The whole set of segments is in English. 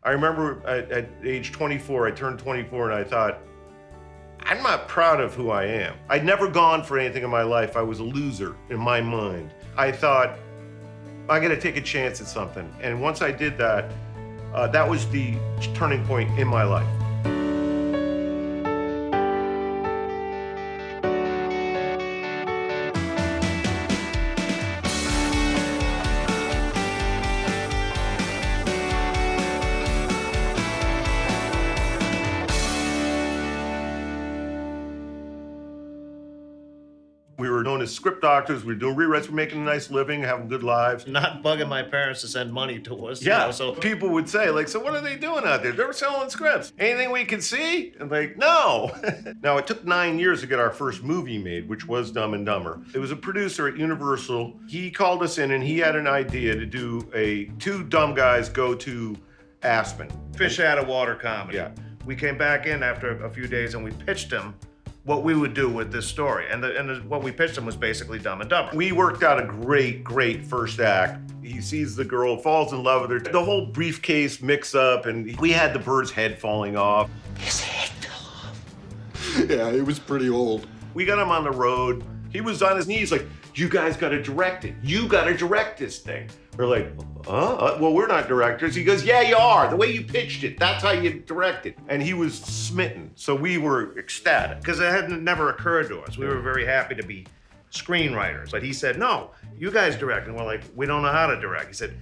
I remember at age 24, I turned 24 and I thought, I'm not proud of who I am. I'd never gone for anything in my life. I was a loser in my mind. I thought, I gotta take a chance at something. And once I did that, that was the turning point in my life. We were known as script doctors. We were doing rewrites. We were making a nice living, having good lives. Not bugging my parents to send money to us. Yeah. You know, so people would say, like, so what are they doing out there? They were selling scripts. Anything we can see? And like, no. Now, it took 9 years to get our first movie made, which was Dumb and Dumber. It was a producer at Universal. He called us in and he had an idea to do two dumb guys go to Aspen. fish out of water comedy. Yeah. We came back in after a few days and we pitched him what we would do with this story. And what we pitched him was basically Dumb and Dumber. We worked out a great first act. He sees the girl, falls in love with her. The whole briefcase mix up, and we had the bird's head falling off. His head fell off. Yeah, it was pretty old. We got him on the road. He was on his knees like, you guys gotta direct it. You gotta direct this thing. We're like, well, we're not directors. He goes, yeah, you are. The way you pitched it, that's how you direct it. And he was smitten. So we were ecstatic. Because it had never occurred to us. We were very happy to be screenwriters. But he said, no, you guys direct. And we're like, we don't know how to direct. He said,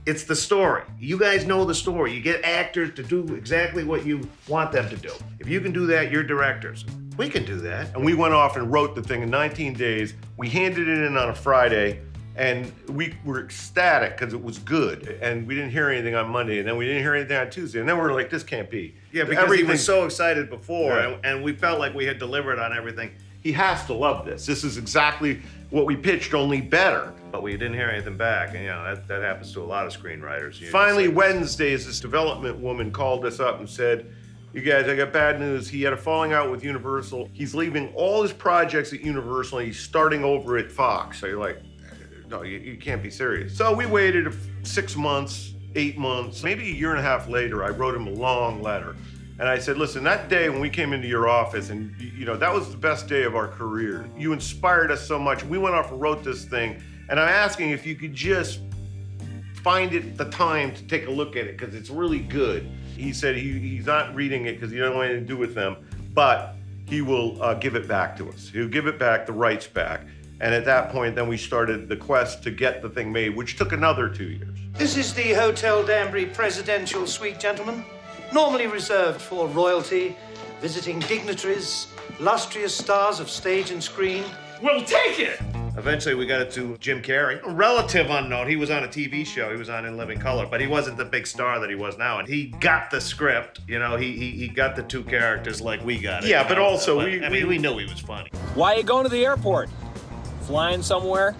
it's the story. You guys know the story. You get actors to do exactly what you want them to do. If you can do that, you're directors. We can do that. And we went off and wrote the thing in 19 days. We handed it in on a Friday, and we were ecstatic because it was good. And we didn't hear anything on Monday, and then we didn't hear anything on Tuesday. And then we were like, this can't be. Yeah, because he was so excited before, and we felt like we had delivered on everything. He has to love this. This is exactly what we pitched, only better. But we didn't hear anything back, and you know, that happens to a lot of screenwriters. Finally, Wednesdays, this development woman called us up and said, you guys, I got bad news. He had a falling out with Universal. He's leaving all his projects at Universal and he's starting over at Fox. So you're like, no, you can't be serious. So we waited 6 months, 8 months, maybe a year and a half later, I wrote him a long letter. And I said, listen, that day when we came into your office and you know, that was the best day of our career. You inspired us so much. We went off and wrote this thing. And I'm asking if you could just find it the time to take a look at it because it's really good. He said he's not reading it because he doesn't want anything to do with them, but he will give it back to us. He'll give it back, the rights back. And at that point, then we started the quest to get the thing made, which took another 2 years. This is the Hotel Danbury Presidential Suite, gentlemen. Normally reserved for royalty, visiting dignitaries, illustrious stars of stage and screen. We'll take it! Eventually, we got it to Jim Carrey. A relative unknown. He was on a TV show. He was on In Living Color, but he wasn't the big star that he was now. And he got the script. You know, he got the two characters like we got it. Yeah, but also we knew he was funny. Why are you going to the airport? Flying somewhere?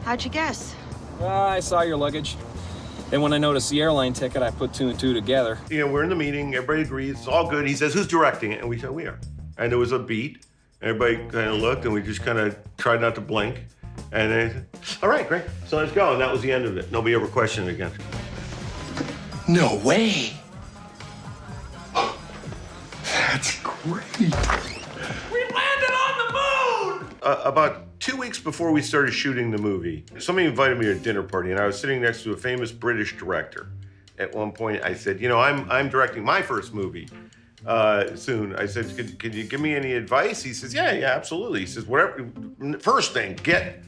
How'd you guess? I saw your luggage. And when I noticed the airline ticket, I put two and two together. You know, we're in the meeting. Everybody agrees. It's all good. He says, who's directing it? And we said, we are. And there was a beat. Everybody kind of looked, and we just kind of tried not to blink. And they said, all right, great. So let's go. And that was the end of it. Nobody ever questioned it again. No way. That's great. We landed on the moon! About 2 weeks before we started shooting the movie, somebody invited me to a dinner party, and I was sitting next to a famous British director. At one point, I said, you know, I'm directing my first movie. Soon. I said, could you give me any advice? He says, yeah, absolutely. He says, whatever, first thing, get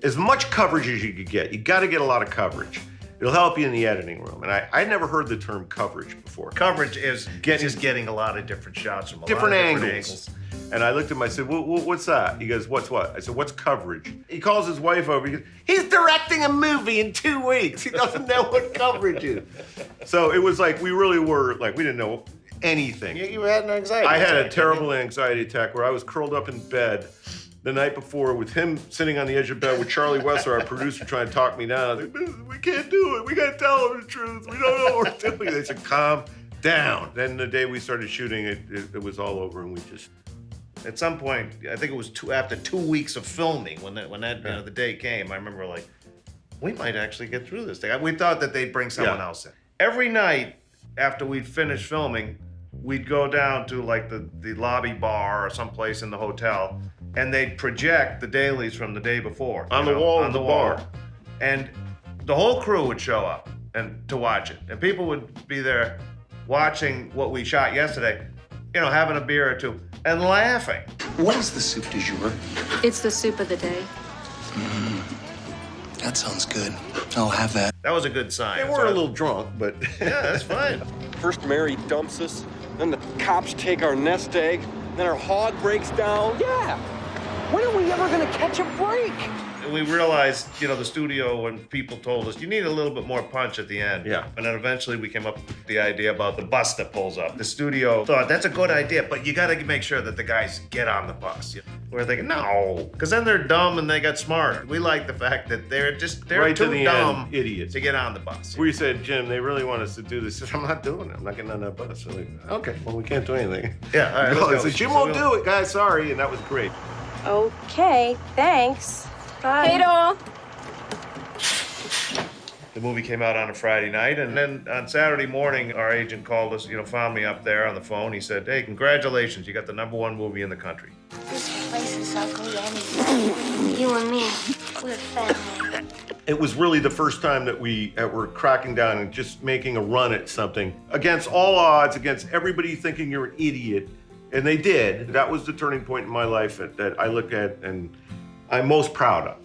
as much coverage as you could get. You got to get a lot of coverage. It'll help you in the editing room. And I'd never heard the term coverage before. Coverage is just getting a lot of different shots from different angles. And I looked at him, I said, well, what's that? He goes, what's what? I said, what's coverage? He calls his wife over, he goes, he's directing a movie in 2 weeks. He doesn't know what coverage is. So it was like, we really were, like, we didn't know anything. You had an anxiety attack. I had a attack, terrible anxiety attack where I was curled up in bed the night before with him sitting on the edge of bed with Charlie Wessler, our producer, trying to talk me down. I was like, we can't do it. We got to tell him the truth. We don't know what we're doing. They said, calm down. Then the day we started shooting, it was all over, and we just... At some point, I think it was after 2 weeks of filming, when the day came, I remember like, we might actually get through this thing. We thought that they'd bring someone else in. every night after we'd finish filming, we'd go down to like the lobby bar or someplace in the hotel, and they'd project the dailies from the day before. On the wall of the bar. And the whole crew would show up and to watch it. And people would be there watching what we shot yesterday, having a beer or two and laughing. What is the soup du jour? It's the soup of the day. That sounds good. I'll have that. That was a good sign. They were a little drunk, but Yeah, that's fine. First Mary dumps us, then the cops take our nest egg, then our hog breaks down. Yeah. When are we ever gonna catch a break? We realized, the studio, when people told us, you need a little bit more punch at the end. Yeah. And then eventually we came up with the idea about the bus that pulls up. The studio thought, that's a good idea, but you gotta make sure that the guys get on the bus. We're thinking, no, because then they're dumb and they got smart. We like the fact that they're right to too the dumb end, idiots. to get on the bus. we said, Jim, they really want us to do this. I said, I'm not doing it. I'm not getting on that bus. So okay, well, we can't do anything. Yeah, all right, No, I let's go. said, Jim won't do it, guys. Sorry. And that was great. Okay, thanks. Bye. Hey, doll. The movie came out on a Friday night, and then on Saturday morning, our agent called us, found me up there on the phone. He said, hey, congratulations, you got the #1 movie in the country. This place is ugly anyway. You and me, we're family. It was really the first time that we were cracking down and just making a run at something against all odds, against everybody thinking you're an idiot. And they did. That was the turning point in my life that I look at and I'm most proud of.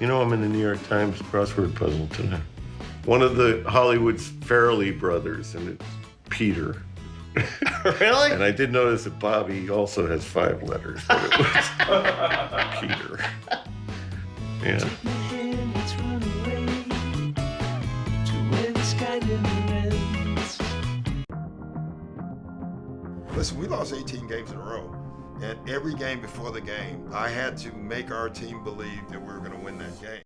I'm in the New York Times crossword puzzle today. One of the Hollywood's Farrelly brothers, and it's Peter. Really? And I did notice that Bobby also has 5 letters, but it was Peter. Yeah. Listen, we lost 18 games in a row. And every game before the game, I had to make our team believe that we were going to win that game.